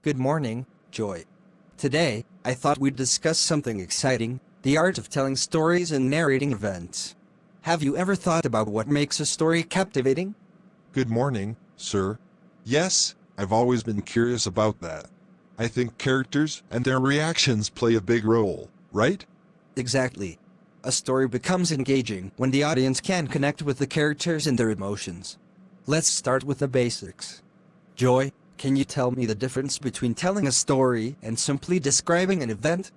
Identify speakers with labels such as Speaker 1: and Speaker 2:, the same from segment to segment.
Speaker 1: Good morning, Joy. Today, I thought we'd discuss something exciting, the art of telling stories and narrating events. Have you ever thought about what makes a story captivating?
Speaker 2: Good morning, sir. Yes, I've always been curious about that. I think characters and their reactions play a big role, right?
Speaker 1: Exactly. A story becomes engaging when the audience can connect with the characters and their emotions. Let's start with the basics. Joy, can you tell me the difference between telling a story and simply describing an event?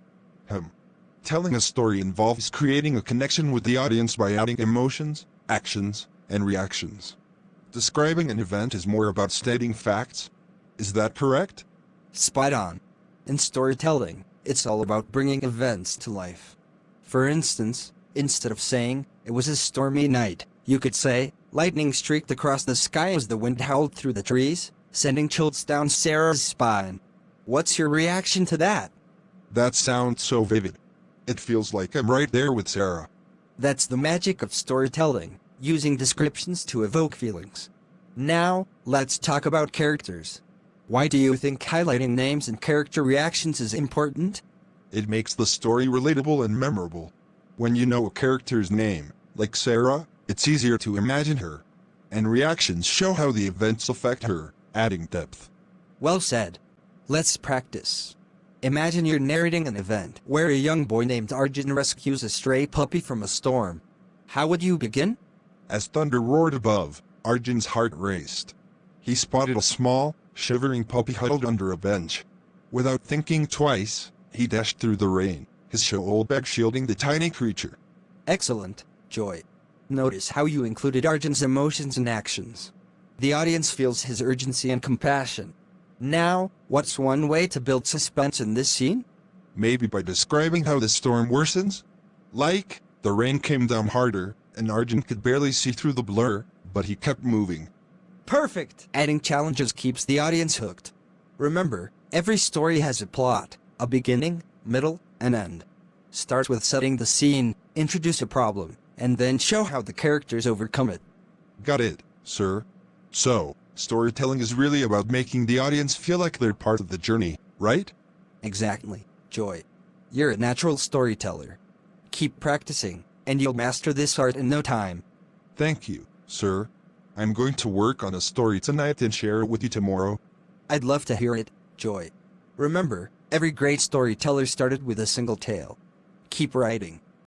Speaker 2: Telling a story involves creating a connection with the audience by adding emotions, actions, and reactions. Describing an event is more about stating facts. Is that correct?
Speaker 1: Spot on. In storytelling, it's all about bringing events to life. For instance, instead of saying, "It was a stormy night," you could say, "Lightning streaked across the sky as the wind howled through the trees, sending chills down Sarah's spine." What's your reaction to that?
Speaker 2: That sounds so vivid. It feels like I'm right there with Sarah.
Speaker 1: That's the magic of storytelling, using descriptions to evoke feelings. Now, let's talk about characters. Why do you think highlighting names and character reactions is important?
Speaker 2: It makes the story relatable and memorable. When you know a character's name, like Sarah, it's easier to imagine her. And reactions show how the events affect her, adding depth.
Speaker 1: Well said. Let's practice. Imagine you're narrating an event where a young boy named Arjun rescues a stray puppy from a storm. How would you begin?
Speaker 2: As thunder roared above, Arjun's heart raced. He spotted a small, shivering puppy huddled under a bench. Without thinking twice, he dashed through the rain, his shawl bag shielding the tiny creature.
Speaker 1: Excellent, Joy. Notice how you included Arjun's emotions and actions. The audience feels his urgency and compassion. Now, what's one way to build suspense in this scene?
Speaker 2: Maybe by describing how the storm worsens? Like, the rain came down harder, and Arjun could barely see through the blur, but he kept moving.
Speaker 1: Perfect! Adding challenges keeps the audience hooked. Remember, every story has a plot, a beginning, middle, and end. Start with setting the scene, introduce a problem, and then show how the characters overcome it.
Speaker 2: Got it, sir. So, storytelling is really about making the audience feel like they're part of the journey, right?
Speaker 1: Exactly, Joy. You're a natural storyteller. Keep practicing, and you'll master this art in no time.
Speaker 2: Thank you, sir. I'm going to work on a story tonight and share it with you tomorrow.
Speaker 1: I'd love to hear it, Joy. Remember, every great storyteller started with a single tale. Keep writing.